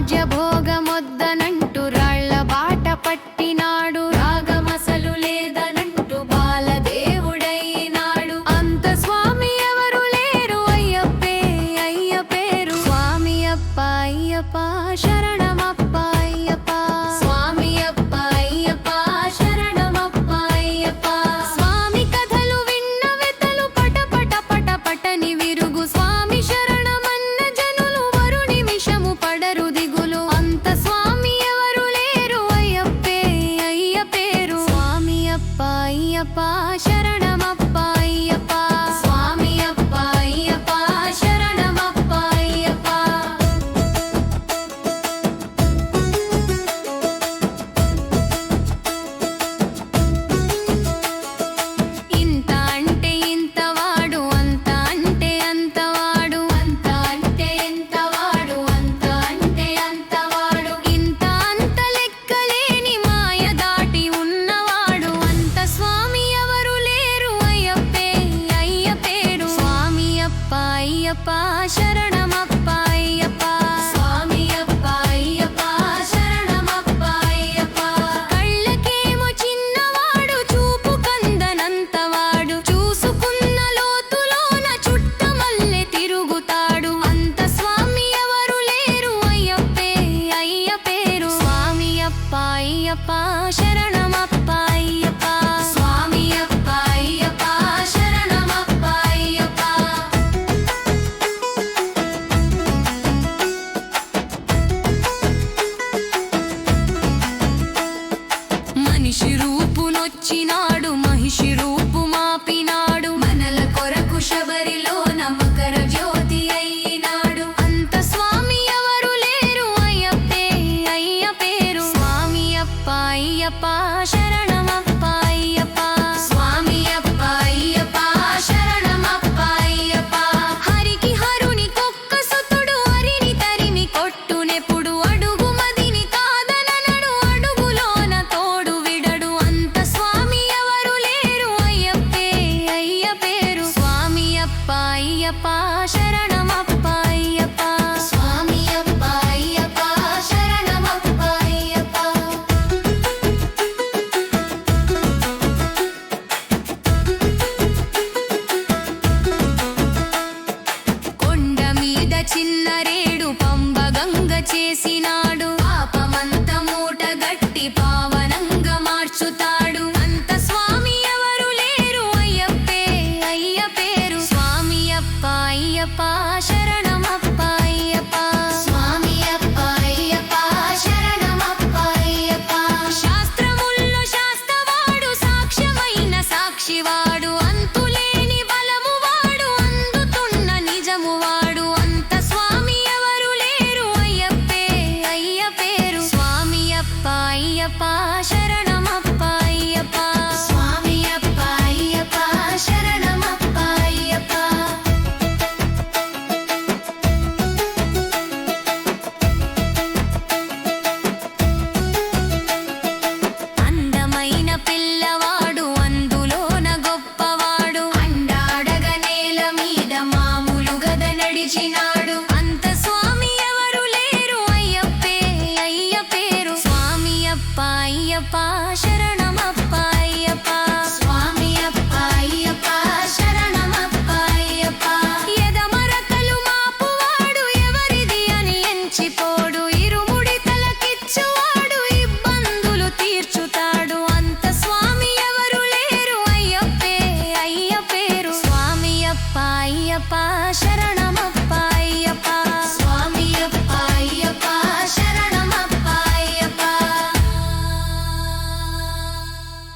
రాజ్యభోగమొద్దనంటూ రాళ్ల బాట పట్టినాడు. రాగమసలు లేదనంటూ బాలదేవుడైనాడు. అంత స్వామి ఎవరు లేరు అయ్యప్పే అయ్య పేరు. స్వామి అప్ప అయ్యప్ప శరణమప్ప అయ్యప్ప. స్వామి అప్ప అయ్యప్ప శరణమప్ప అయ్యప్ప. స్వామి కథలు విన్న వెతలు పట పట పట పటని విరుగు. స్వామి శరణమన్న జనులు మరు నిమిషము పడరు దిగులు. అంత స్వామి ఎవరు లేరు అయ్యప్పే అయ్య పేరు. స్వామి అప్ప అయ్యప్ప శరణమప్ప అయ్యప్ప. స్వామి అప్ప అయ్యప్ప శరణమప్ప అయ్యప్ప. ఇంత అంటే ఇంతవాడు, అంత అంటే అంతవాడు. అంత అంటే ఎంతవాడు, అంత అంటే అంతవాడు. ఇంత అంత లెక్కలేని మాయ దాటి ఉన్నవాడు. అంత స్వామి ఎవరు లేరు అయ్యప్పే అయ్య పేరు. స్వామి అప్ప అయ్యప్ప శరణమప్ప అయ్యప్ప. స్వామి అప్ప అయ్యప్ప శరణమప్ప అయ్యప్ప. కళ్ళకేమో చిన్నవాడు, చూపు కందనంతవాడు. చూసుకున్న లోతులోన చుట్టమల్లె తిరుగుతాడు. అంత స్వామి ఎవరు లేరు అయ్యప్పే అయ్య పేరు. స్వామి అప్ప అయ్యప్ప శరణమప్ప అయ్యప్ప. స్వామి అప్ప అయ్యప్ప శరణమప్ప అయ్యప్ప. మనిషి రూపునొచ్చినాడు, మహిషి రూపు మాపినాడు. మనల కొరకు శబరిలోన మకర జ్యోతి అయినాడు. అంత స్వామి ఎవరు లేరు అయ్యప్పే అయ్య పేరు. స్వామి అప్ప అయ్యప్ప శరణమప్ప అయ్యప్ప. స్వామి అప్ప అయ్యప్ప శరణమప్ప అయ్యప్ప. హరికి హరుని కొక్క సుతుడు, హరిని తరిమి కొట్టునెప్పుడు. అడుగు మదిని కాదననడు, అడుగులోన తోడు విడడు. అంత స్వామి ఎవరు లేరు అయ్యప్పే అయ్య పేరు. స్వామి అప్ప అయ్యప్ప శరణమప్ప అయ్యప్ప. స్వామి అప్ప అయ్యప్ప శరణమప్ప అయ్యప్ప. కొండ మీద చిన్నరేడు పంబగంగ చేసినాడు. పాపమంత మూట గట్టి పావనంగా మార్చుతాడు. అంత స్వామి ఎవరు లేరు అయ్యప్పే అయ్య పేరు. స్వామి అప్ప అయ్యప్ప శరణమప్ప అయ్యప్ప. స్వామి అప్ప అయ్యప్ప శరణమప్ప అయ్యప్ప. శాస్త్రముల్లో శాస్త్రవాడు, సాక్ష్యమైన సాక్షివాడు. అంతులేని బలము వాడు, అందుతున్న నిజము వాడు. అంత స్వామి ఎవరు లేరు అయ్యప్పే అయ్య పేరు. స్వామి అప్ప అయ్యప్ప శరణమప్ప అయ్యప్ప. స్వామి అప్ప అయ్యప్ప శరణమప్ప అయ్యప్ప. అందమైన పిల్లవాడు, అందులోన గొప్పవాడు. అండాడగ నేల మీద మామూలు గద నడిచినాడు. అంత స్వామి ఎవరు లేరు అయ్యప్పే అయ్య పేరు. స్వామి అప్ప అయ్యప్ప శరణమప్ప అయ్యప్ప. స్వామి అప్ప అయ్యప్ప శరణమప్ప అయ్యప్ప. ఎదమరకలు మాపువాడు, ఎవరిది అని ఎంచిపోడు. ఇరుముడి తలకిచ్చువాడు, ఇబ్బందులు తీర్చుతాడు. అంత స్వామి ఎవరు లేరు అయ్యప్పే అయ్య పేరు. స్వామి అప్ప అయ్యప్ప శరణమప్ప